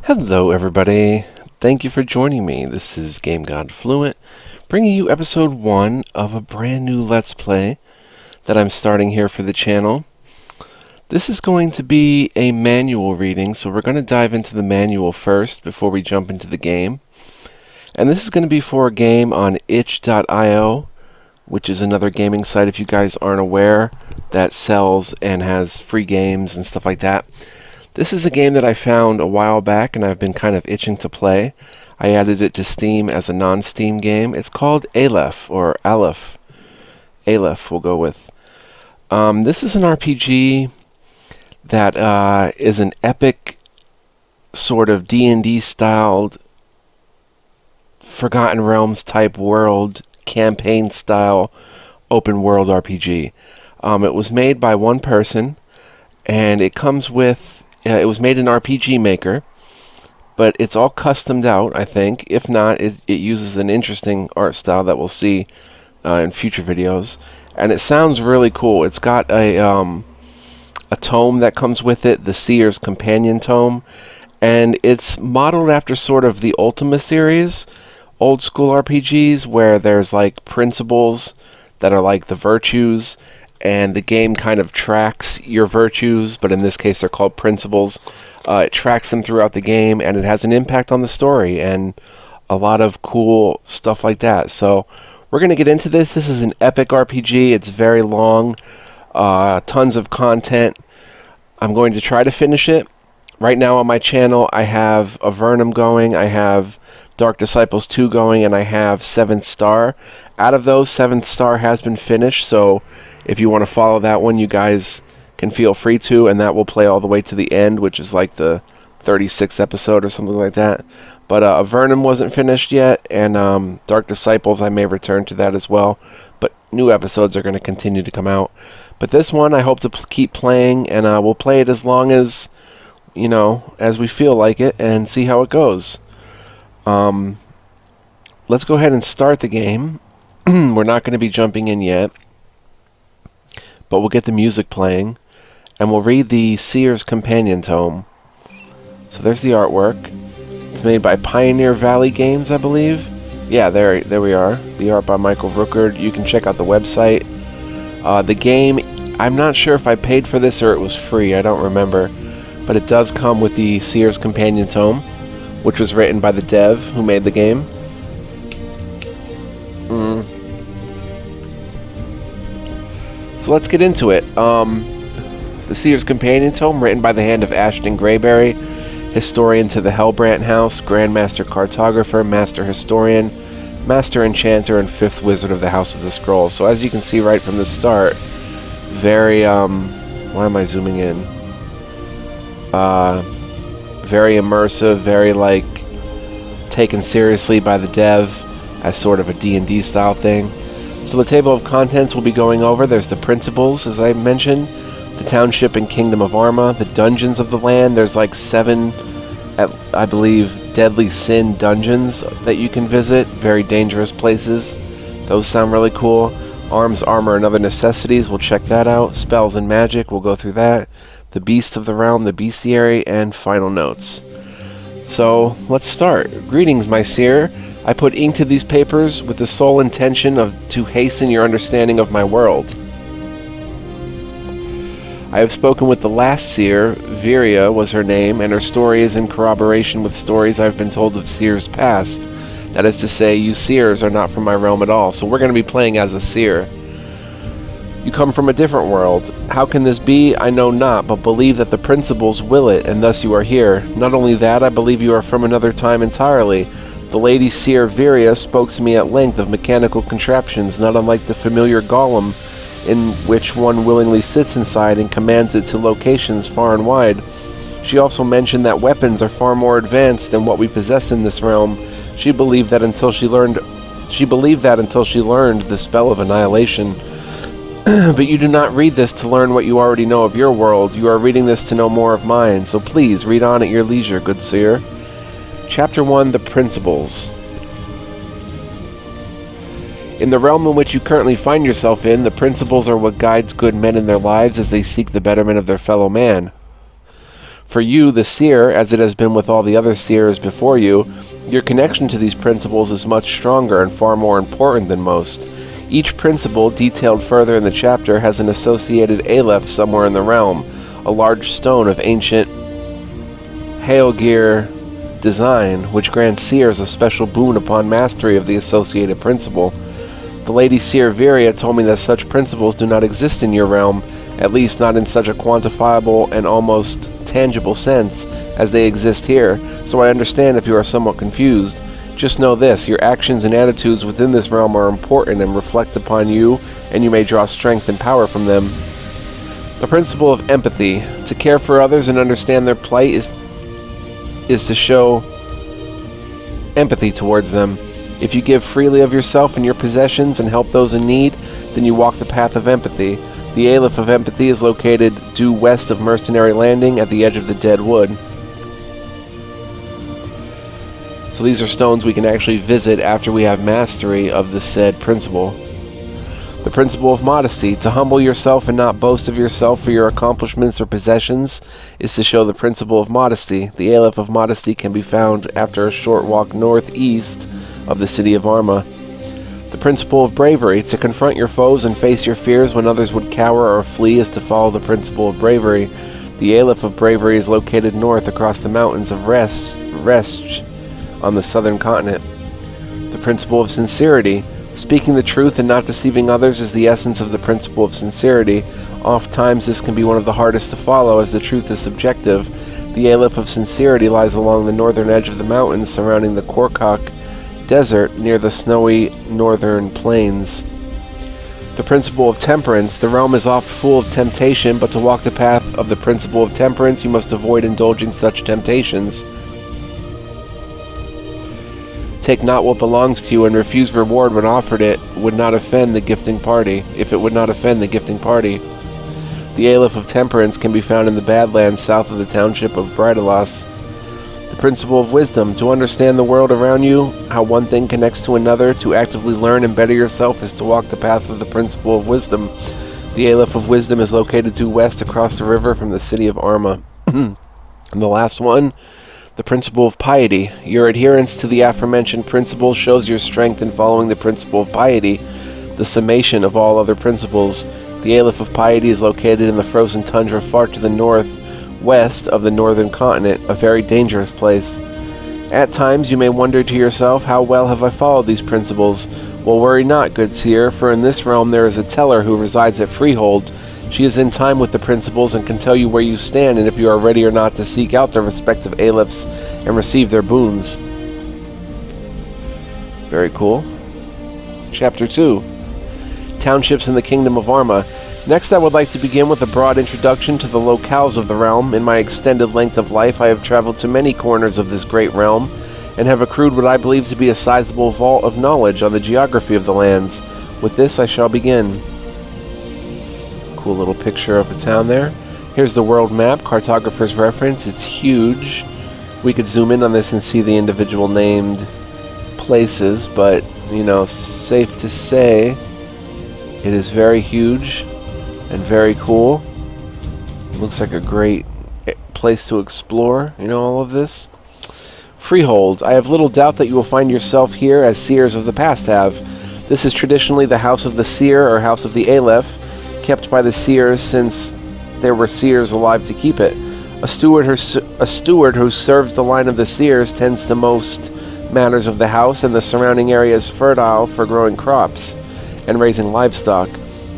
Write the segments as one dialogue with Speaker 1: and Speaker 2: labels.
Speaker 1: Hello, everybody. Thank you for joining me. This is Game God Fluent, bringing you episode 1 of a brand new Let's Play that I'm starting here for the channel. This is going to be a manual reading, so we're going to dive into the manual first before we jump into the game. And this is going to be for a game on itch.io, which is another gaming site, if you guys aren't aware, that sells and has free games and stuff like that. This is a game that I found a while back and I've been kind of itching to play. I added it to Steam as a non-Steam game. It's called Aleph, or Aleph. Aleph we'll go with. This is an RPG that is an epic sort of D&D styled Forgotten Realms type world, campaign style open world RPG. It was made by one person, and it comes with it was made in RPGMaker, but it's all customed out, I think. If not, it uses an interesting art style that we'll see in future videos. And it sounds really cool. It's got a tome that comes with it, the Seer's companion tome, and it's modeled after sort of the Ultima series, old school RPGs, where there's like principles that are like the virtues, and the game kind of tracks your virtues, but in this case they're called principles. It tracks them throughout the game, and it has an impact on the story, and a lot of cool stuff like that. So we're going to get into this. This is an epic RPG. It's very long, tons of content. I'm going to try to finish it. Right now on my channel I have Avernum going, I have Dark Disciples 2 going, and I have 7th Star. Out of those, 7th Star has been finished, so if you want to follow that one, you guys can feel free to, and that will play all the way to the end, which is like the 36th episode or something like that. But Avernum wasn't finished yet, and Dark Disciples, I may return to that as well, but new episodes are going to continue to come out. But this one I hope to keep playing, and we'll play it as long as, you know, as we feel like it, and see how it goes. Let's go ahead and start the game. We're not going to be jumping in yet, but we'll get the music playing, and we'll read the Seer's companion tome. So there's the artwork. It's made by Pioneer Valley Games, I believe. Yeah, there we are. The art by Michael Rookard. You can check out the website. The game, I'm not sure if I paid for this or it was free. I don't remember. But it does come with the Seer's companion tome, which was written by the dev who made the game. So let's get into it. The Seer's companion tome, written by the hand of Ashton Grayberry, historian to the Hellbrant House, Grandmaster Cartographer, Master Historian, Master Enchanter, and 5th Wizard of the House of the Scrolls. So as you can see right from the start, very, why am I zooming in? Very immersive, very, like, taken seriously by the dev as sort of a D&D style thing. So the table of contents we'll be going over. There's the principles, as I mentioned, the township and kingdom of Arma, the dungeons of the land. There's like 7, I believe, deadly sin dungeons that you can visit. Very dangerous places. Those sound really cool. Arms, armor, and other necessities. We'll check that out. Spells and magic. We'll go through that. The beasts of the realm, the bestiary, and final notes. So let's start. Greetings, my Seer. I put ink to these papers with the sole intention to hasten your understanding of my world. I have spoken with the last Seer. Viria was her name, and her story is in corroboration with stories I've been told of Seers past. That is to say, you Seers are not from my realm at all, so we're going to be playing as a Seer. You come from a different world. How can this be? I know not, but believe that the principles will it, and thus you are here. Not only that, I believe you are from another time entirely. The Lady Seer Viria spoke to me at length of mechanical contraptions, not unlike the familiar golem, in which one willingly sits inside and commands it to locations far and wide. She also mentioned that weapons are far more advanced than what we possess in this realm. She believed that until she learned the spell of annihilation. But you do not read this to learn what you already know of your world. You are reading this to know more of mine, so please read on at your leisure, good Seer. Chapter 1, The Principles. In the realm in which you currently find yourself in, the principles are what guides good men in their lives as they seek the betterment of their fellow man. For you, the Seer, as it has been with all the other Seers before you, your connection to these principles is much stronger and far more important than most. Each principle, detailed further in the chapter, has an associated Aleph somewhere in the realm, a large stone of ancient Hailgear design, which grants Seers a special boon upon mastery of the associated principle. The Lady Seer Viria told me that such principles do not exist in your realm, at least not in such a quantifiable and almost tangible sense as they exist here, so I understand if you are somewhat confused. Just know this, your actions and attitudes within this realm are important and reflect upon you, and you may draw strength and power from them. The principle of empathy. To care for others and understand their plight is to show empathy towards them. If you give freely of yourself and your possessions and help those in need, then you walk the path of empathy. The Aleph of empathy is located due west of Mercenary Landing at the edge of the Dead Wood. So these are stones we can actually visit after we have mastery of the said principle. The principle of modesty. To humble yourself and not boast of yourself for your accomplishments or possessions is to show the principle of modesty. The Aleph of modesty can be found after a short walk northeast of the city of Arma. The principle of bravery. To confront your foes and face your fears when others would cower or flee is to follow the principle of bravery. The Aleph of bravery is located north across the mountains of Resch on the southern continent. The principle of sincerity. Speaking the truth and not deceiving others is the essence of the principle of sincerity. Oftentimes this can be one of the hardest to follow as the truth is subjective. The Aleph of sincerity lies along the northern edge of the mountains surrounding the Korkok Desert near the snowy northern plains. The principle of temperance. The realm is oft full of temptation, but to walk the path of the principle of temperance you must avoid indulging such temptations. Take not what belongs to you and refuse reward when offered it would not offend the gifting party, if it would not offend the gifting party. The Aleph of temperance can be found in the Badlands south of the township of Bridelas. The principle of wisdom. To understand the world around you, how one thing connects to another, to actively learn and better yourself is to walk the path of the principle of wisdom. The Aleph of wisdom is located due west across the river from the city of Arma. And the last one, the principle of piety. Your adherence to the aforementioned principle shows your strength in following the principle of piety, the summation of all other principles. The Aleph of piety is located in the frozen tundra far to the northwest of the northern continent, a very dangerous place. At times you may wonder to yourself, how well have I followed these principles? Well, worry not, good seer, for in this realm there is a teller who resides at Freehold. She is in time with the principles and can tell you where you stand and if you are ready or not to seek out their respective Alephs and receive their boons. Very cool. Chapter 2. Townships in the Kingdom of Arma. Next, I would like to begin with a broad introduction to the locales of the realm. In my extended length of life, I have traveled to many corners of this great realm and have accrued what I believe to be a sizable vault of knowledge on the geography of the lands. With this, I shall begin. Cool little picture of a town there. Here's the world map, cartographer's reference. It's huge. We could zoom in on this and see the individual named places, but, you know, safe to say it is very huge and very cool. It looks like a great place to explore, you know, all of this. Freehold. I have little doubt that you will find yourself here as seers of the past have. This is traditionally the house of the seer or house of the Aleph, kept by the seers since there were seers alive to keep it. A steward who serves the line of the seers tends to most matters of the house, and the surrounding area is fertile for growing crops and raising livestock.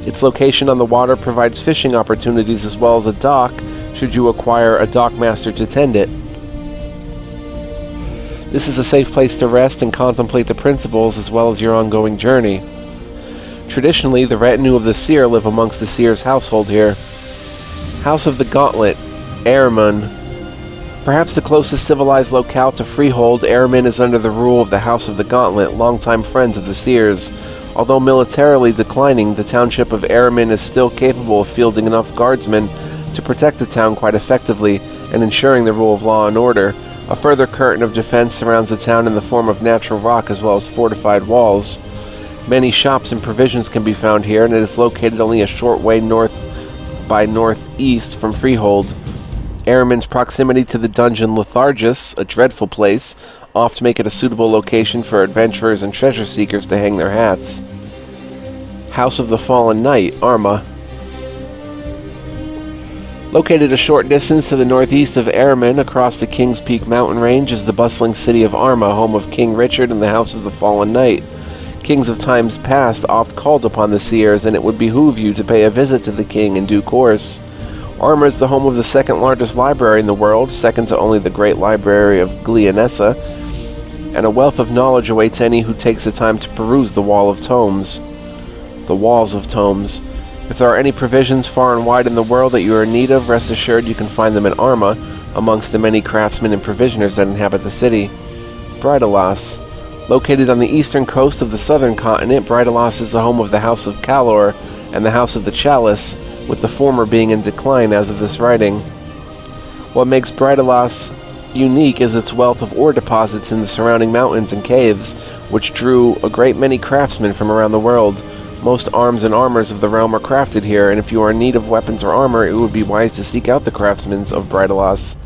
Speaker 1: Its location on the water provides fishing opportunities as well as a dock should you acquire a dockmaster to tend it. This is a safe place to rest and contemplate the principles as well as your ongoing journey. Traditionally, the retinue of the seer live amongst the seer's household here. House of the Gauntlet, Ehrman. Perhaps the closest civilized locale to Freehold, Ehrman is under the rule of the House of the Gauntlet, longtime friends of the seers. Although militarily declining, the township of Ehrman is still capable of fielding enough guardsmen to protect the town quite effectively and ensuring the rule of law and order. A further curtain of defense surrounds the town in the form of natural rock as well as fortified walls. Many shops and provisions can be found here, and it is located only a short way north by northeast from Freehold. Ahriman's proximity to the dungeon Lethargus, a dreadful place, oft make it a suitable location for adventurers and treasure seekers to hang their hats. House of the Fallen Knight, Arma. Located a short distance to the northeast of Ahriman, across the King's Peak mountain range, is the bustling city of Arma, home of King Richard and the House of the Fallen Knight. Kings of times past oft called upon the Seers, and it would behoove you to pay a visit to the king in due course. Arma is the home of the second largest library in the world, second to only the great library of Glianessa, and a wealth of knowledge awaits any who takes the time to peruse the walls of tomes. If there are any provisions far and wide in the world that you are in need of, rest assured you can find them in Arma, amongst the many craftsmen and provisioners that inhabit the city. Brydalas. Located on the eastern coast of the southern continent, Brydalas is the home of the House of Calor and the House of the Chalice, with the former being in decline as of this writing. What makes Brydalas unique is its wealth of ore deposits in the surrounding mountains and caves, which drew a great many craftsmen from around the world. Most arms and armors of the realm are crafted here, and if you are in need of weapons or armor, it would be wise to seek out the craftsmen of Brydalas.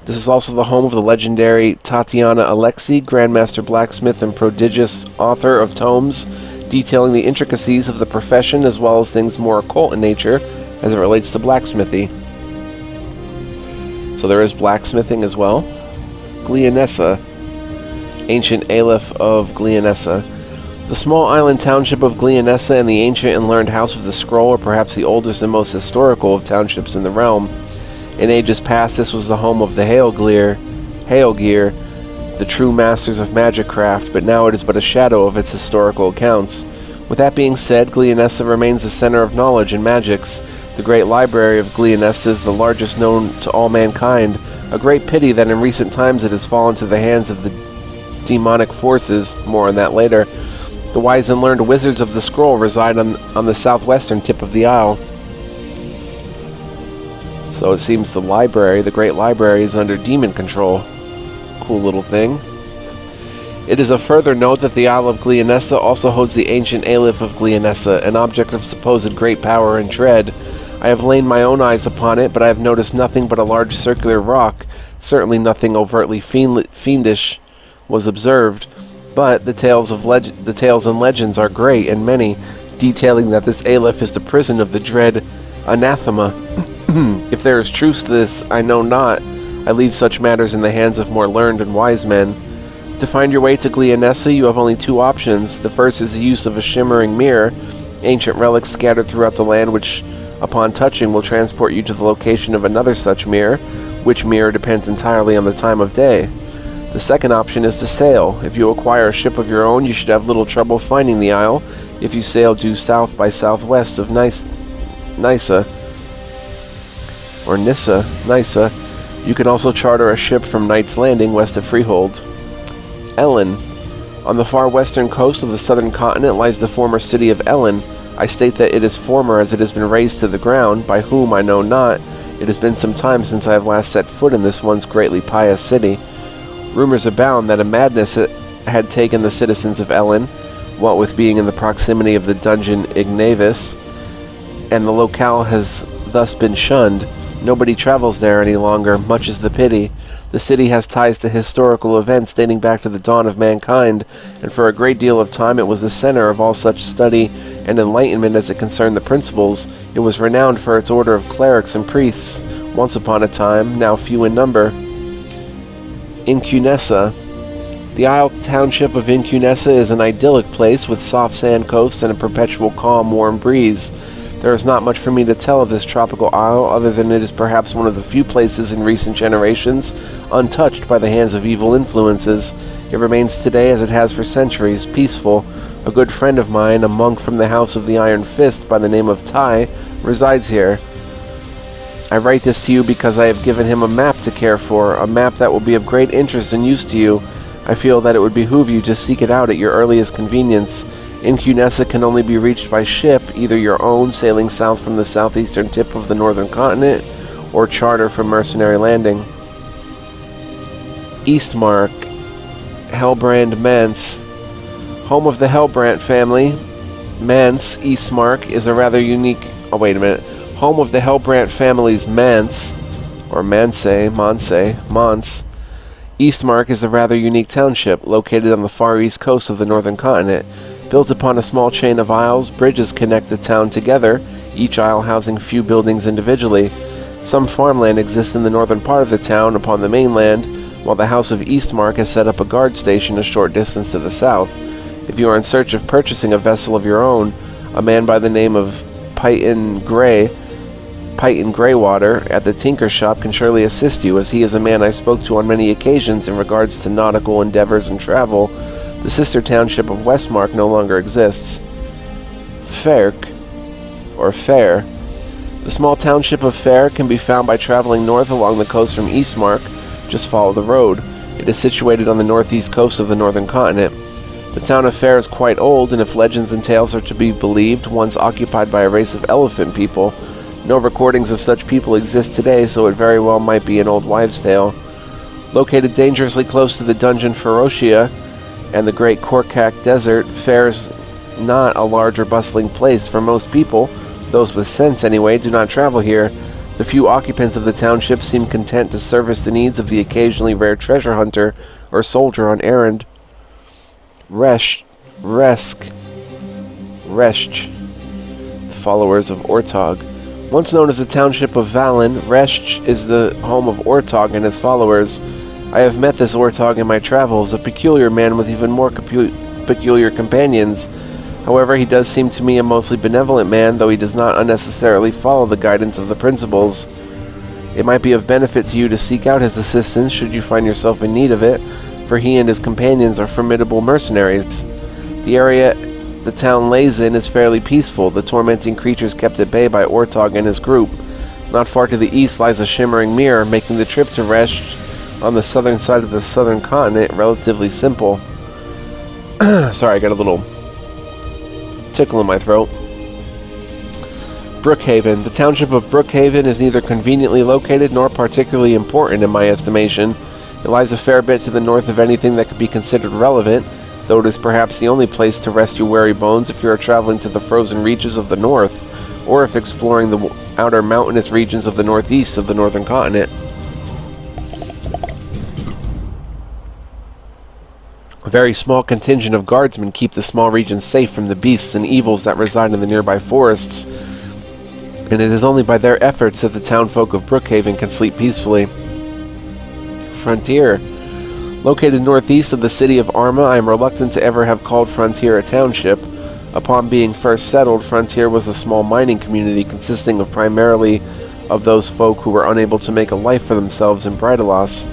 Speaker 1: This is also the home of the legendary Tatiana Alexei, Grandmaster Blacksmith and prodigious author of tomes detailing the intricacies of the profession as well as things more occult in nature as it relates to blacksmithy. So there is blacksmithing as well. Glianessa, ancient Aleph of Glianessa. The small island township of Glianessa and the ancient and learned House of the Scroll are perhaps the oldest and most historical of townships in the realm. In ages past, this was the home of the Hailgear, the true masters of magic craft, but now it is but a shadow of its historical accounts. With that being said, Glianessa remains the center of knowledge and magics. The great library of Glianessa is the largest known to all mankind. A great pity that in recent times it has fallen to the hands of the demonic forces. More on that later. The wise and learned wizards of the scroll reside on the southwestern tip of the isle. So it seems the great library, is under demon control. Cool little thing. It is a further note that the Isle of Glianessa also holds the ancient Aleph of Glianessa, an object of supposed great power and dread. I have lain my own eyes upon it, but I have noticed nothing but a large circular rock. Certainly nothing overtly fiendish was observed. But the tales and legends are great and many, detailing that this Aleph is the prison of the dread anathema. If there is truth to this, I know not. I leave such matters in the hands of more learned and wise men. To find your way to Glianessa, you have only two options. The first is the use of a shimmering mirror, ancient relics scattered throughout the land which, upon touching, will transport you to the location of another such mirror, which mirror depends entirely on the time of day. The second option is to sail. If you acquire a ship of your own, you should have little trouble finding the isle. If you sail due south by southwest of Nysa, you can also charter a ship from Knight's Landing west of Freehold. Ellen. On the far western coast of the southern continent lies the former city of Ellen. I state that it is former as it has been razed to the ground, by whom I know not. It has been some time since I have last set foot in this once greatly pious city. Rumors abound that a madness had taken the citizens of Ellen, what with being in the proximity of the dungeon Ignavis, and the locale has thus been shunned. Nobody travels there any longer, much is the pity. The city has ties to historical events dating back to the dawn of mankind, and for a great deal of time it was the center of all such study and enlightenment as it concerned the principles. It was renowned for its order of clerics and priests, once upon a time, now few in number. Incunessa. The isle township of Incunessa is an idyllic place with soft sand coast and a perpetual calm, warm breeze. There is not much for me to tell of this tropical isle, other than it is perhaps one of the few places in recent generations untouched by the hands of evil influences. It remains today as it has for centuries, peaceful. A good friend of mine, a monk from the House of the Iron Fist by the name of Tai, resides here. I write this to you because I have given him a map to care for, a map that will be of great interest and use to you. I feel that it would behoove you to seek it out at your earliest convenience. Incunessa can only be reached by ship, either your own sailing south from the southeastern tip of the northern continent, or charter from Mercenary Landing. Eastmark, Hellbrand Manse. Home of the Hellbrand family, Manse, Eastmark, is a rather unique... Home of the Hellbrand family's Manse, or Mons. Eastmark is a rather unique township located on the far east coast of the northern continent. Built upon a small chain of isles, bridges connect the town together, each isle housing few buildings individually. Some farmland exists in the northern part of the town upon the mainland, while the House of Eastmark has set up a guard station a short distance to the south. If you are in search of purchasing a vessel of your own, a man by the name of Peyton Greywater at the Tinker Shop can surely assist you, as he is a man I spoke to on many occasions in regards to nautical endeavors and travel. The sister township of Westmark no longer exists. Fair. The small township of Fair can be found by traveling north along the coast from Eastmark. Just follow the road. It is situated on the northeast coast of the northern continent. The town of Fair is quite old, and if legends and tales are to be believed, once occupied by a race of elephant people. No recordings of such people exist today, so it very well might be an old wives' tale. Located dangerously close to the dungeon Ferocia and the Great Korkak Desert, Fair is not a large or bustling place for most people. Those with sense, anyway, do not travel here. The few occupants of the township seem content to service the needs of the occasionally rare treasure hunter or soldier on errand. Resch, the followers of Ortog. Once known as the township of Valen, Resch is the home of Ortog and his followers. I have met this Ortog in my travels, a peculiar man with even more peculiar companions. However, he does seem to me a mostly benevolent man, though he does not unnecessarily follow the guidance of the principles. It might be of benefit to you to seek out his assistance should you find yourself in need of it, for he and his companions are formidable mercenaries. The area the town lays in is fairly peaceful, the tormenting creatures kept at bay by Ortog and his group. Not far to the east lies a shimmering mirror, making the trip to Resch on the southern side of the southern continent relatively simple. Sorry, I got a little tickle in my throat. Brookhaven. The township of Brookhaven is neither conveniently located nor particularly important in my estimation. It lies a fair bit to the north of anything that could be considered relevant, though it is perhaps the only place to rest your weary bones if you are traveling to the frozen reaches of the north, or if exploring the outer mountainous regions of the northeast of the northern continent. A very small contingent of guardsmen keep the small region safe from the beasts and evils that reside in the nearby forests, and it is only by their efforts that the townfolk of Brookhaven can sleep peacefully. Frontier. Located northeast of the city of Arma, I am reluctant to ever have called Frontier a township. Upon being first settled, Frontier was a small mining community consisting of primarily of those folk who were unable to make a life for themselves in Brydelos.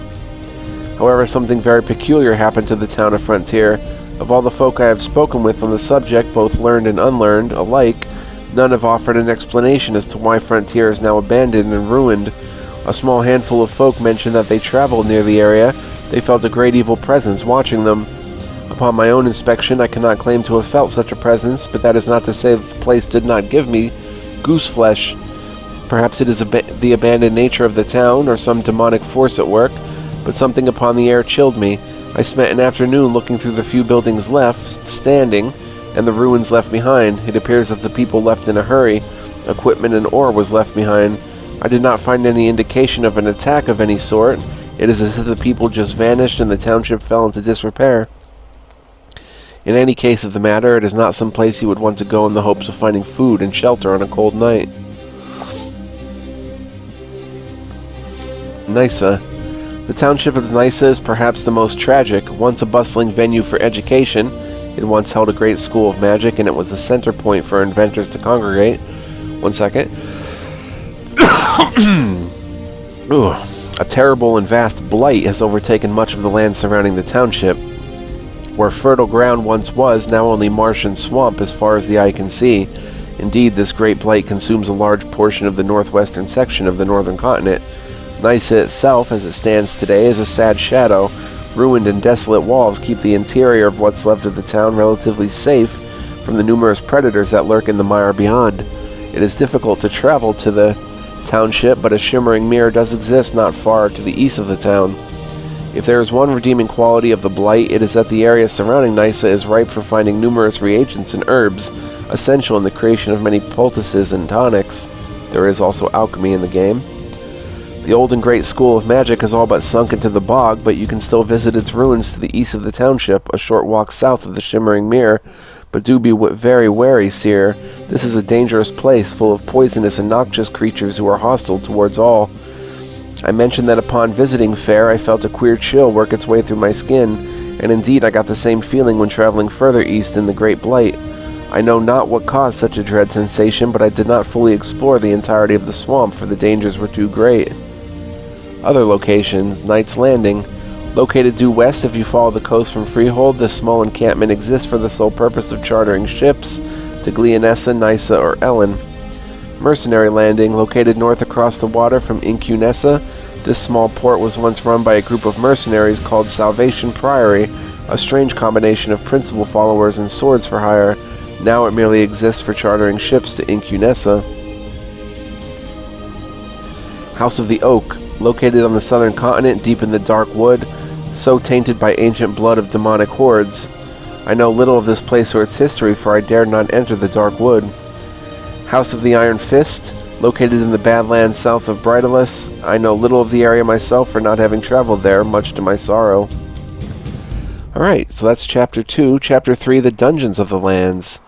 Speaker 1: However, something very peculiar happened to the town of Frontier. Of all the folk I have spoken with on the subject, both learned and unlearned alike, none have offered an explanation as to why Frontier is now abandoned and ruined. A small handful of folk mentioned that they traveled near the area. They felt a great evil presence watching them. Upon my own inspection, I cannot claim to have felt such a presence, but that is not to say that the place did not give me goose flesh. Perhaps it is the abandoned nature of the town, or some demonic force at work, but something upon the air chilled me. I spent an afternoon looking through the few buildings left standing, and the ruins left behind. It appears that the people left in a hurry. Equipment and ore was left behind. I did not find any indication of an attack of any sort. It is as if the people just vanished and the township fell into disrepair. In any case of the matter, it is not some place you would want to go in the hopes of finding food and shelter on a cold night. Nysa. The township of Nysa is perhaps the most tragic. Once a bustling venue for education, it once held a great school of magic, and it was the center point for inventors to congregate. 1 second. A terrible and vast blight has overtaken much of the land surrounding the township. Where fertile ground once was, now only marsh and swamp as far as the eye can see. Indeed, this great blight consumes a large portion of the northwestern section of the northern continent. Nysa itself, as it stands today, is a sad shadow. Ruined and desolate walls keep the interior of what's left of the town relatively safe from the numerous predators that lurk in the mire beyond. It is difficult to travel to the township, but a shimmering mirror does exist not far to the east of the town. If there is one redeeming quality of the blight, it is that the area surrounding Nysa is ripe for finding numerous reagents and herbs, essential in the creation of many poultices and tonics. There is also alchemy in the game. The old and great school of magic has all but sunk into the bog, but you can still visit its ruins to the east of the township, a short walk south of the Shimmering Mere. But do be very wary, Seer. This is a dangerous place, full of poisonous and noxious creatures who are hostile towards all. I mentioned that upon visiting Fair, I felt a queer chill work its way through my skin, and indeed I got the same feeling when traveling further east in the Great Blight. I know not what caused such a dread sensation, but I did not fully explore the entirety of the swamp, for the dangers were too great. Other locations: Knight's Landing. Located due west if you follow the coast from Freehold, this small encampment exists for the sole purpose of chartering ships to Glianessa, Nyssa, or Ellen. Mercenary Landing. Located north across the water from Incunessa, this small port was once run by a group of mercenaries called Salvation Priory, a strange combination of principal followers and swords for hire. Now it merely exists for chartering ships to Incunessa. House of the Oak. Located on the southern continent, deep in the dark wood, so tainted by ancient blood of demonic hordes. I know little of this place or its history, for I dared not enter the dark wood. House of the Iron Fist. Located in the Badlands south of Bridalus, I know little of the area myself, for not having traveled there, much to my sorrow. Alright, so that's Chapter 2. Chapter 3, The Dungeons of the Lands.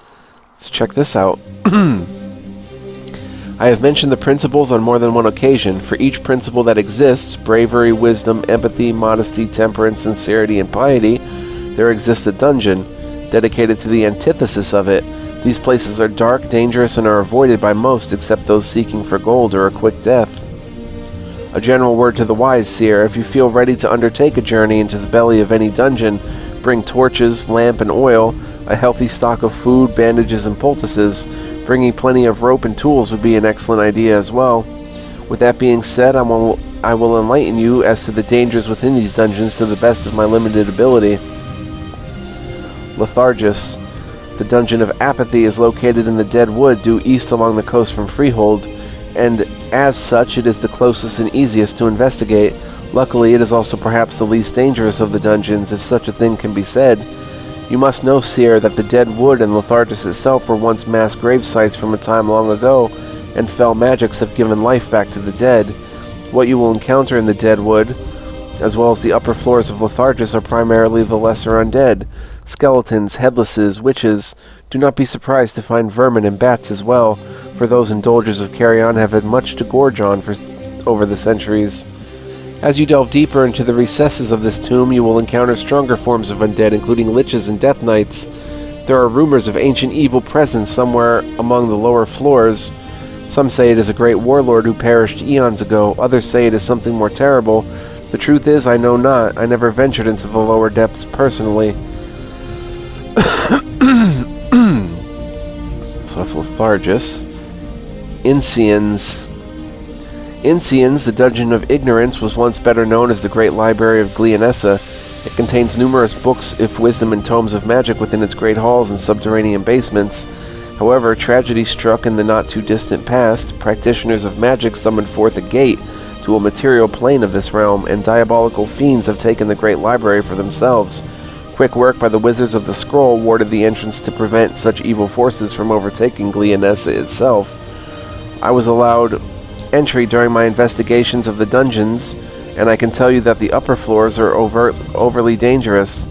Speaker 1: Let's check this out. I have mentioned the principles on more than one occasion. For each principle that exists, bravery, wisdom, empathy, modesty, temperance, sincerity, and piety, there exists a dungeon, dedicated to the antithesis of it. These places are dark, dangerous, and are avoided by most except those seeking for gold or a quick death. A general word to the wise, Seer: if you feel ready to undertake a journey into the belly of any dungeon, bring torches, lamp, and oil, a healthy stock of food, bandages, and poultices. Bringing plenty of rope and tools would be an excellent idea as well. With that being said, I will enlighten you as to the dangers within these dungeons to the best of my limited ability. Lethargus. The Dungeon of Apathy is located in the Dead Wood due east along the coast from Freehold, and as such it is the closest and easiest to investigate. Luckily, it is also perhaps the least dangerous of the dungeons, if such a thing can be said. You must know, Seer, that the Dead Wood and Lethargus itself were once mass grave sites from a time long ago, and fell magics have given life back to the dead. What you will encounter in the Dead Wood, as well as the upper floors of Lethargus, are primarily the lesser undead. Skeletons, headlesses, witches. Do not be surprised to find vermin and bats as well, for those indulgers of carrion have had much to gorge on over the centuries. As you delve deeper into the recesses of this tomb, you will encounter stronger forms of undead, including liches and death knights. There are rumors of ancient evil presence somewhere among the lower floors. Some say it is a great warlord who perished eons ago. Others say it is something more terrible. The truth is, I know not. I never ventured into the lower depths personally. So that's Lethargus. Incians, the Dungeon of Ignorance, was once better known as the Great Library of Glianessa. It contains numerous books, if wisdom, and tomes of magic within its great halls and subterranean basements. However, tragedy struck in the not-too-distant past. Practitioners of magic summoned forth a gate to a material plane of this realm, and diabolical fiends have taken the Great Library for themselves. Quick work by the Wizards of the Scroll warded the entrance to prevent such evil forces from overtaking Glianessa itself. I was allowed entry during my investigations of the dungeons, and I can tell you that the upper floors are overly dangerous.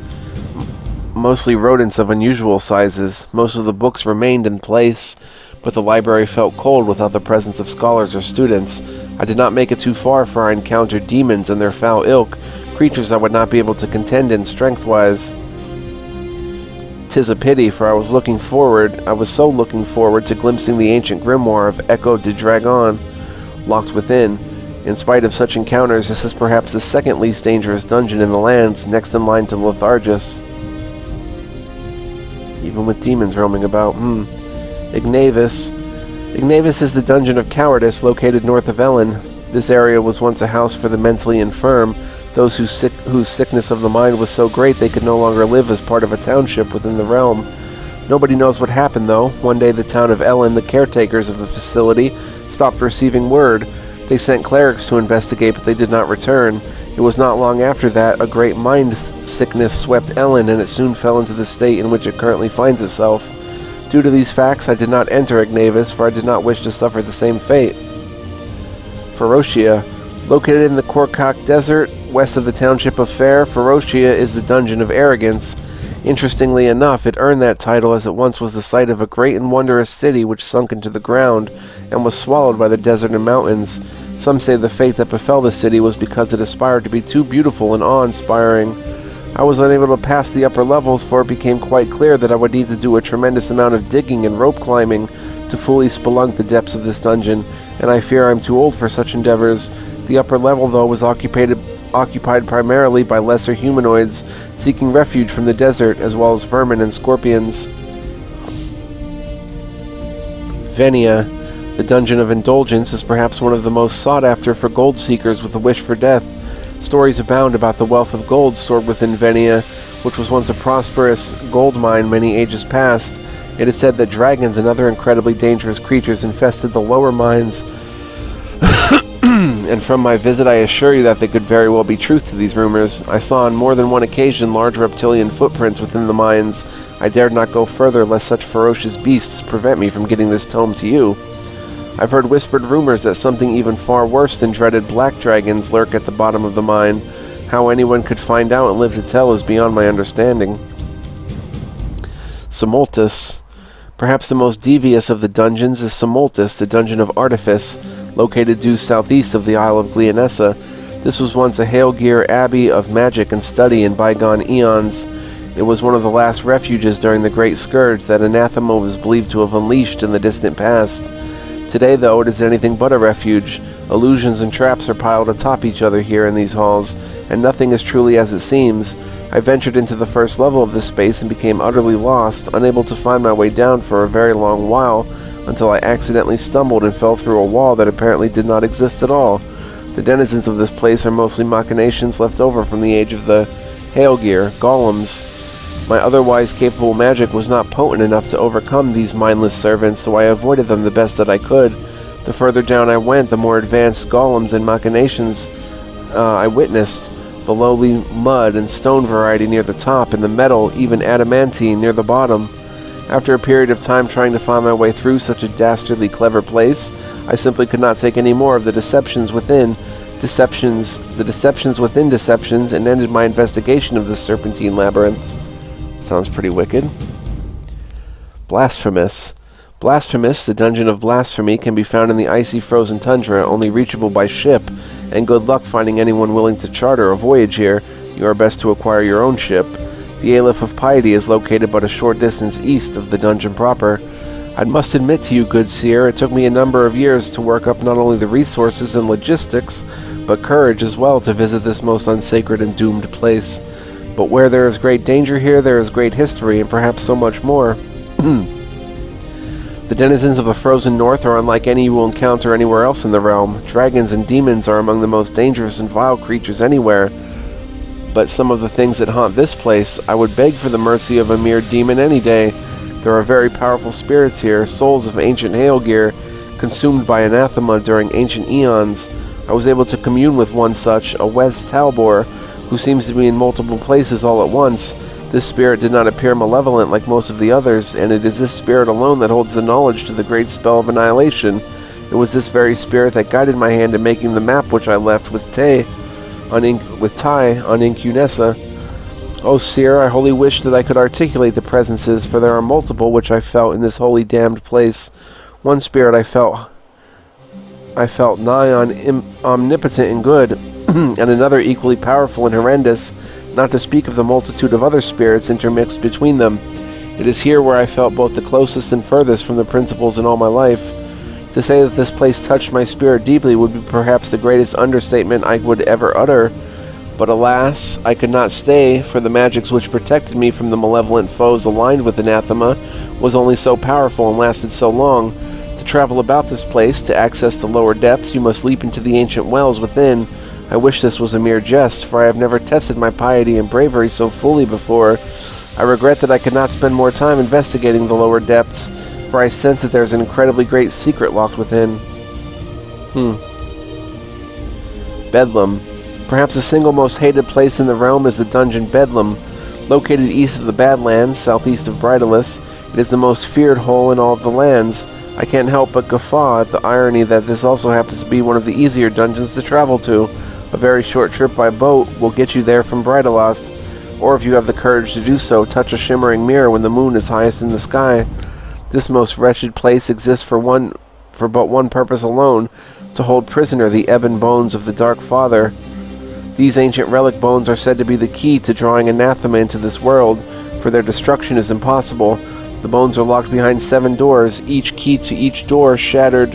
Speaker 1: Mostly rodents of unusual sizes. Most of the books remained in place, but the library felt cold without the presence of scholars or students. I did not make it too far, for I encountered demons and their foul ilk, creatures I would not be able to contend in strength-wise. 'Tis a pity, for I was so looking forward to glimpsing the ancient grimoire of Echo de Dragon, locked within. In spite of such encounters, this is perhaps the second least dangerous dungeon in the lands, next in line to Lethargus. Even with demons roaming about. Ignavis. Ignavis is the Dungeon of Cowardice, located north of Ellen. This area was once a house for the mentally infirm, those whose sickness of the mind was so great they could no longer live as part of a township within the realm. Nobody knows what happened, though. One day the town of Ellen, the caretakers of the facility, stopped receiving word. They sent clerics to investigate, but they did not return. It was not long after that a great mind sickness swept Ellen, and it soon fell into the state in which it currently finds itself. Due to these facts, I did not enter Ignavis, for I did not wish to suffer the same fate. Ferocia. Located in the Korkak Desert, west of the township of Fair, Ferocia is the Dungeon of Arrogance. Interestingly enough, it earned that title as it once was the site of a great and wondrous city which sunk into the ground and was swallowed by the desert and mountains. Some say the fate that befell the city was because it aspired to be too beautiful and awe-inspiring. I was unable to pass the upper levels, for it became quite clear that I would need to do a tremendous amount of digging and rope climbing to fully spelunk the depths of this dungeon, and I fear I'm too old for such endeavors. The upper level, though, was occupied primarily by lesser humanoids seeking refuge from the desert, as well as vermin and scorpions. Venia, the Dungeon of Indulgence, is perhaps one of the most sought after for gold seekers with a wish for death. Stories abound about the wealth of gold stored within Venia, which was once a prosperous gold mine many ages past. It is said that dragons and other incredibly dangerous creatures infested the lower mines, and from my visit I assure you that there could very well be truth to these rumors. I saw on more than one occasion large reptilian footprints within the mines. I dared not go further lest such ferocious beasts prevent me from getting this tome to you. I've heard whispered rumors that something even far worse than dreaded black dragons lurk at the bottom of the mine. How anyone could find out and live to tell is beyond my understanding. Simultus. Perhaps the most devious of the dungeons is Simultus, the Dungeon of Artifice, located due southeast of the Isle of Gleonessa. This was once a Hailgear abbey of magic and study in bygone eons. It was one of the last refuges during the Great Scourge that Anathema was believed to have unleashed in the distant past. Today, though, it is anything but a refuge. Illusions and traps are piled atop each other here in these halls, and nothing is truly as it seems. I ventured into the first level of this space and became utterly lost, unable to find my way down for a very long while, until I accidentally stumbled and fell through a wall that apparently did not exist at all. The denizens of this place are mostly machinations left over from the age of the Hailgear, golems. My otherwise capable magic was not potent enough to overcome these mindless servants, so I avoided them the best that I could. The further down I went, the more advanced golems and machinations I witnessed. The lowly mud and stone variety near the top, and the metal, even adamantine, near the bottom. After a period of time trying to find my way through such a dastardly clever place, I simply could not take any more of the deceptions within deceptions, and ended my investigation of this serpentine labyrinth. Sounds pretty wicked. Blasphemous. Blasphemous, the Dungeon of Blasphemy, can be found in the icy frozen tundra, only reachable by ship, and good luck finding anyone willing to charter a voyage here. You are best to acquire your own ship. The Aleph of Piety is located but a short distance east of the dungeon proper. I must admit to you, good Seer, it took me a number of years to work up not only the resources and logistics, but courage as well to visit this most unsacred and doomed place. But where there is great danger here, there is great history, and perhaps so much more. The denizens of the frozen north are unlike any you will encounter anywhere else in the realm. Dragons and demons are among the most dangerous and vile creatures anywhere. But some of the things that haunt this place, I would beg for the mercy of a mere demon any day. There are very powerful spirits here, souls of ancient Hailgear, consumed by anathema during ancient eons. I was able to commune with one such, a Wes Talbor, who seems to be in multiple places all at once. This spirit did not appear malevolent like most of the others, and it is this spirit alone that holds the knowledge to the great spell of annihilation. It was this very spirit that guided my hand in making the map which I left with Ty on Incunessa. O Seer, I wholly wish that I could articulate the presences, for there are multiple which I felt in this holy damned place. One spirit I felt nigh on omnipotent and good, and another equally powerful and horrendous, not to speak of the multitude of other spirits intermixed between them. It is here where I felt both the closest and furthest from the principles in all my life. To say that this place touched my spirit deeply would be perhaps the greatest understatement I would ever utter. But alas, I could not stay, for the magics which protected me from the malevolent foes aligned with anathema was only so powerful and lasted so long. To travel about this place, to access the lower depths, you must leap into the ancient wells within. I wish this was a mere jest, for I have never tested my piety and bravery so fully before. I regret that I could not spend more time investigating the lower depths, for I sense that there is an incredibly great secret locked within. Bedlam. Perhaps the single most hated place in the realm is the dungeon Bedlam. Located east of the Badlands, southeast of Bridalus, it is the most feared hole in all of the lands. I can't help but guffaw at the irony that this also happens to be one of the easier dungeons to travel to. A very short trip by boat will get you there from Brydalos, or if you have the courage to do so, touch a shimmering mirror when the moon is highest in the sky. This most wretched place exists for but one purpose alone, to hold prisoner the ebon bones of the Dark Father. These ancient relic bones are said to be the key to drawing anathema into this world, for their destruction is impossible. The bones are locked behind 7 doors, each key to each door scattered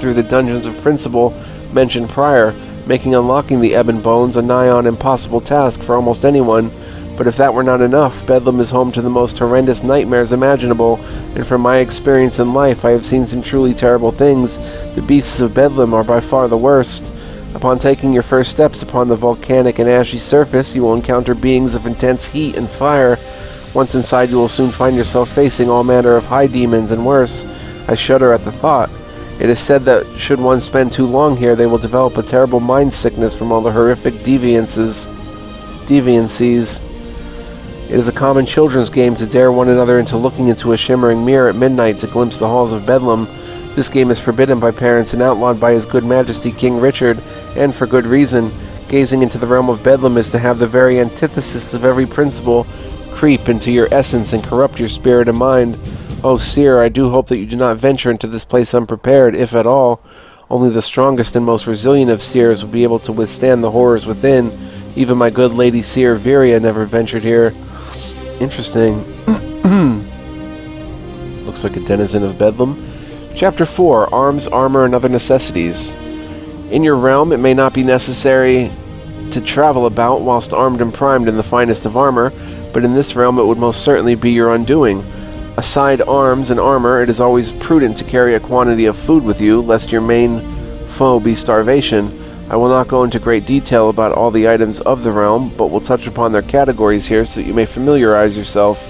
Speaker 1: through the dungeons of principle mentioned prior, making unlocking the ebon bones a nigh on impossible task for almost anyone. But if that were not enough, Bedlam is home to the most horrendous nightmares imaginable, and from my experience in life I have seen some truly terrible things. The beasts of Bedlam are by far the worst. Upon taking your first steps upon the volcanic and ashy surface, you will encounter beings of intense heat and fire. Once inside, you will soon find yourself facing all manner of high demons and worse. I shudder at the thought. It is said that should one spend too long here, they will develop a terrible mind sickness from all the horrific deviancies. It is a common children's game to dare one another into looking into a shimmering mirror at midnight to glimpse the halls of Bedlam. This game is forbidden by parents and outlawed by His Good Majesty King Richard, and for good reason. Gazing into the realm of Bedlam is to have the very antithesis of every principle creep into your essence and corrupt your spirit and mind. Oh, Seer, I do hope that you do not venture into this place unprepared, if at all. Only the strongest and most resilient of Seers will be able to withstand the horrors within. Even my good lady Seer Viria never ventured here. Interesting. Looks like a denizen of Bedlam. Chapter 4, Arms, Armor, and Other Necessities. In your realm, it may not be necessary to travel about whilst armed and primed in the finest of armor, but in this realm it would most certainly be your undoing. Aside arms and armor, it is always prudent to carry a quantity of food with you, lest your main foe be starvation. I will not go into great detail about all the items of the realm, but will touch upon their categories here so that you may familiarize yourself.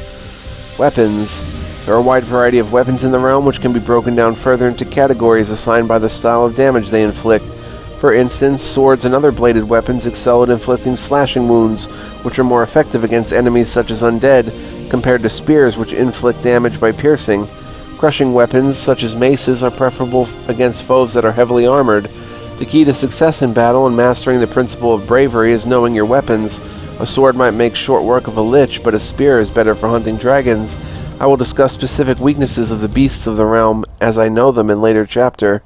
Speaker 1: Weapons. There are a wide variety of weapons in the realm, which can be broken down further into categories assigned by the style of damage they inflict. For instance, swords and other bladed weapons excel at inflicting slashing wounds, which are more effective against enemies such as undead, compared to spears which inflict damage by piercing. Crushing weapons, such as maces, are preferable against foes that are heavily armored. The key to success in battle and mastering the principle of bravery is knowing your weapons. A sword might make short work of a lich, but a spear is better for hunting dragons. I will discuss specific weaknesses of the beasts of the realm as I know them in a later chapter.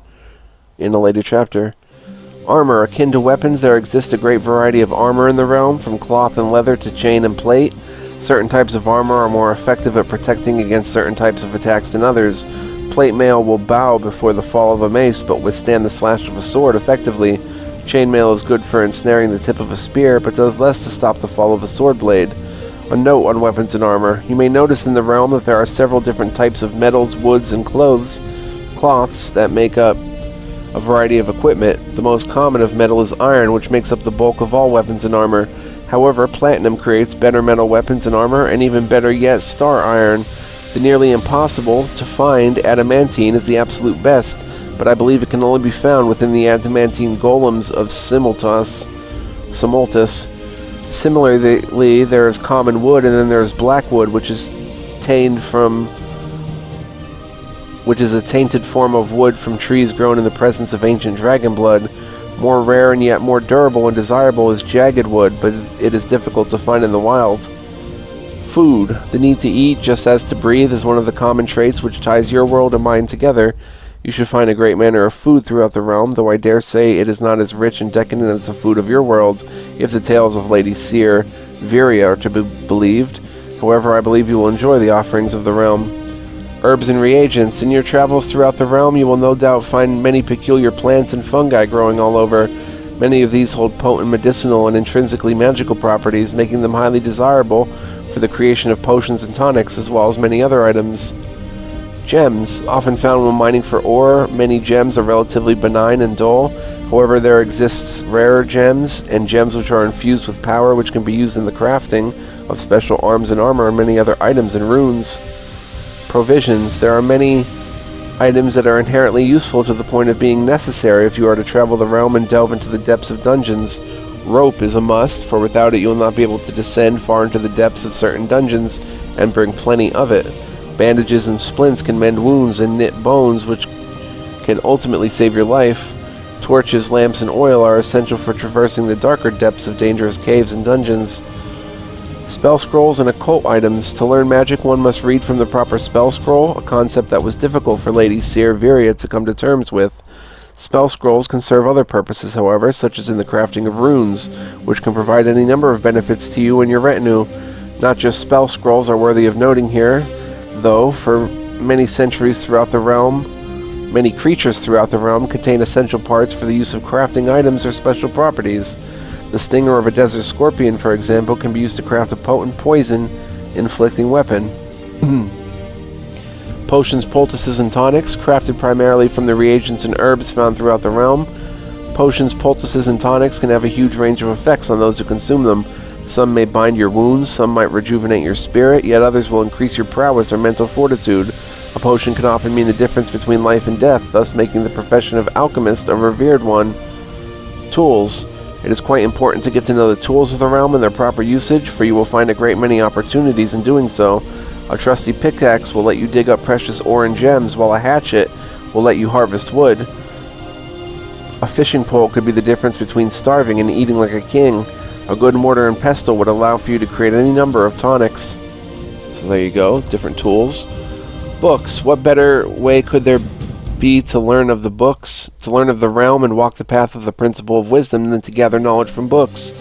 Speaker 1: Armor. Akin to weapons, there exists a great variety of armor in the realm, from cloth and leather to chain and plate. Certain types of armor are more effective at protecting against certain types of attacks than others. Plate mail will bow before the fall of a mace, but withstand the slash of a sword effectively. Chainmail is good for ensnaring the tip of a spear, but does less to stop the fall of a sword blade. A note on weapons and armor. You may notice in the realm that there are several different types of metals, woods, and cloths that make up a variety of equipment. The most common of metal is iron, which makes up the bulk of all weapons and armor. However, platinum creates better metal weapons and armor, and even better yet, star iron. The nearly impossible to find adamantine is the absolute best, but I believe it can only be found within the adamantine golems of Simultus. Similarly, there is common wood, and then there is black wood, which is a tainted form of wood from trees grown in the presence of ancient dragon blood. More rare and yet more durable and desirable is jagged wood, but it is difficult to find in the wild. Food. The need to eat, just as to breathe, is one of the common traits which ties your world and mine together. You should find a great manner of food throughout the realm, though I dare say it is not as rich and decadent as the food of your world, if the tales of Lady Seer Viria are to be believed. However, I believe you will enjoy the offerings of the realm. Herbs and reagents. In your travels throughout the realm, you will no doubt find many peculiar plants and fungi growing all over. Many of these hold potent medicinal and intrinsically magical properties, making them highly desirable for the creation of potions and tonics, as well as many other items. Gems. Often found when mining for ore, many gems are relatively benign and dull. However, there exists rarer gems, and gems which are infused with power, which can be used in the crafting of special arms and armor and many other items and runes. Provisions. There are many items that are inherently useful to the point of being necessary if you are to travel the realm and delve into the depths of dungeons. Rope is a must, for without it you will not be able to descend far into the depths of certain dungeons and bring plenty of it. Bandages and splints can mend wounds and knit bones, which can ultimately save your life. Torches, lamps, and oil are essential for traversing the darker depths of dangerous caves and dungeons. Spell scrolls and occult items. To learn magic, one must read from the proper spell scroll, a concept that was difficult for Lady Seer to come to terms with. Spell scrolls can serve other purposes, however, such as in the crafting of runes, which can provide any number of benefits to you and your retinue. Not just spell scrolls are worthy of noting here, though, for many creatures throughout the realm contain essential parts for the use of crafting items or special properties. The stinger of a desert scorpion, for example, can be used to craft a potent poison-inflicting weapon. Potions, poultices, and tonics, crafted primarily from the reagents and herbs found throughout the realm. Potions, poultices, and tonics can have a huge range of effects on those who consume them. Some may bind your wounds, some might rejuvenate your spirit, yet others will increase your prowess or mental fortitude. A potion can often mean the difference between life and death, thus making the profession of alchemist a revered one. Tools. It is quite important to get to know the tools of the realm and their proper usage, for you will find a great many opportunities in doing so. A trusty pickaxe will let you dig up precious ore and gems, while a hatchet will let you harvest wood. A fishing pole could be the difference between starving and eating like a king. A good mortar and pestle would allow for you to create any number of tonics. So there you go, different tools. Books. What better way could there be to learn of the realm and walk the path of the principle of wisdom than to gather knowledge from books?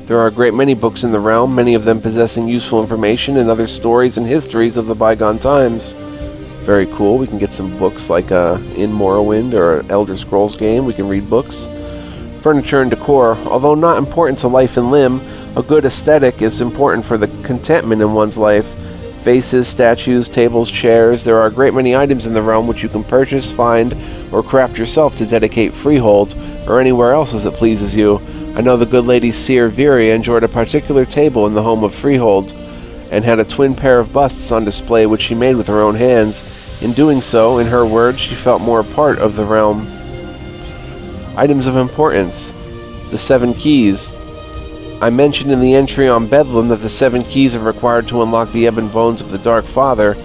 Speaker 1: There are a great many books in the realm, many of them possessing useful information and other stories and histories of the bygone times. Very cool. We can get some books like in Morrowind or Elder Scrolls game. We can read books. Furniture and decor. Although not important to life and limb, a good aesthetic is important for the contentment in one's life. Vases, statues, tables, chairs. There are a great many items in the realm which you can purchase, find, or craft yourself to dedicate freehold, or anywhere else as it pleases you. I know the good lady Seer enjoyed a particular table in the home of Freehold, and had a twin pair of busts on display which she made with her own hands. In doing so, in her words, she felt more a part of the realm. Items of importance. The 7 keys. I mentioned in the entry on Bedlam that the 7 keys are required to unlock the ebon bones of the Dark Father.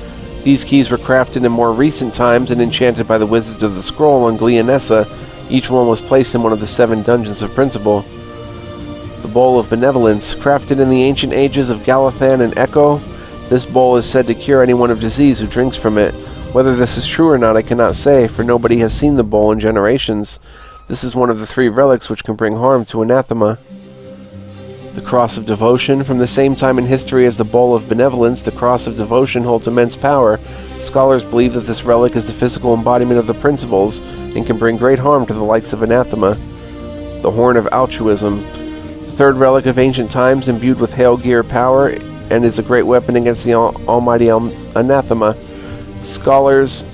Speaker 1: These keys were crafted in more recent times and enchanted by the Wizards of the Scroll on Glianessa. Each one was placed in one of the 7 dungeons of Principle. The Bowl of Benevolence. Crafted in the ancient ages of Galathan and Echo, this bowl is said to cure anyone of disease who drinks from it. Whether this is true or not I cannot say, for nobody has seen the bowl in generations. This is one of the 3 relics which can bring harm to anathema. The Cross of Devotion. From the same time in history as the Bowl of Benevolence, the Cross of Devotion holds immense power. Scholars believe that this relic is the physical embodiment of the principles and can bring great harm to the likes of anathema. The Horn of Altruism. The 3rd relic of ancient times, imbued with hail gear power, and is a great weapon against the almighty anathema. Scholars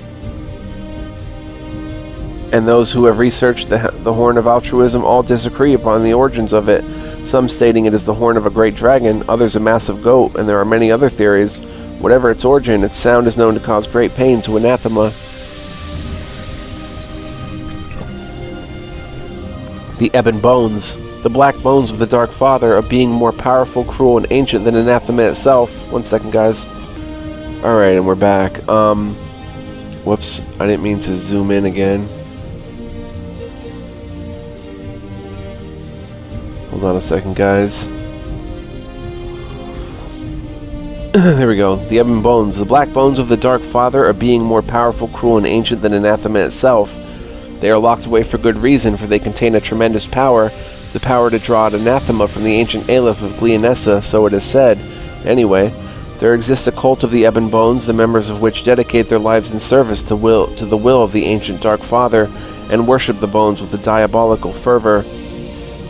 Speaker 1: and those who have researched the Horn of Altruism all disagree upon the origins of it, some stating it is the horn of a great dragon, others a massive goat, and there are many other theories. Whatever its origin, its sound is known to cause great pain to anathema. The Ebon Bones. The black bones of the Dark Father, a being more powerful, cruel, and ancient than anathema itself. One second, guys. Alright, and we're back. Whoops, I didn't mean to zoom in again. Hold on a second, guys. There we go. The Ebon Bones. The black bones of the Dark Father, a being more powerful, cruel, and ancient than anathema itself. They are locked away for good reason, for they contain a tremendous power, the power to draw out anathema from the ancient Aleph of Glianessa, so it is said. Anyway, there exists a cult of the Ebon Bones, the members of which dedicate their lives in service to the will of the ancient Dark Father, and worship the bones with a diabolical fervor.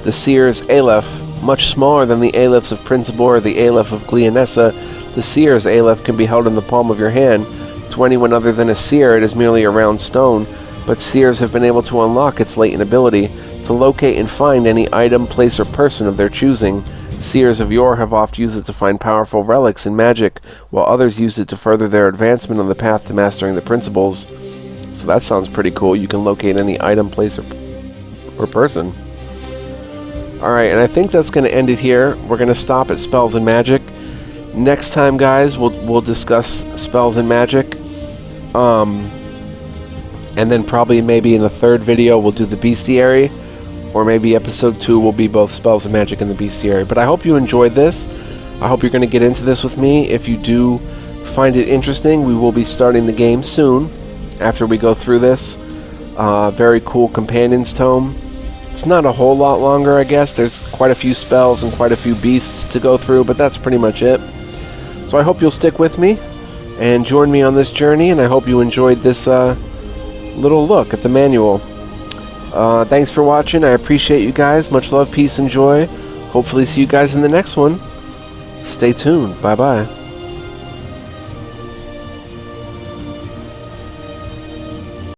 Speaker 1: The Seer's Aleph. Much smaller than the Alephs of Principle or the Aleph of Glianessa, the Seer's Aleph can be held in the palm of your hand. To anyone other than a seer, it is merely a round stone, but seers have been able to unlock its latent ability to locate and find any item, place, or person of their choosing. Seers of yore have oft used it to find powerful relics in magic, while others used it to further their advancement on the path to mastering the principles. So that sounds pretty cool. You can locate any item, place, or person. Alright, and I think that's going to end it here. We're going to stop at Spells and Magic. Next time, guys, we'll discuss spells and magic. And then probably maybe in the third video we'll do the bestiary, or maybe episode 2 will be both spells and magic and the bestiary. But I hope you enjoyed this. I hope you're going to get into this with me. If you do find it interesting, we will be starting the game soon after we go through this. Very cool companions tome. It's not a whole lot longer, I guess. There's quite a few spells and quite a few beasts to go through, but that's pretty much it. So I hope you'll stick with me and join me on this journey, and I hope you enjoyed this little look at the manual. Thanks for watching. I appreciate you guys. Much love, peace, and joy. Hopefully see you guys in the next one. Stay tuned. Bye-bye.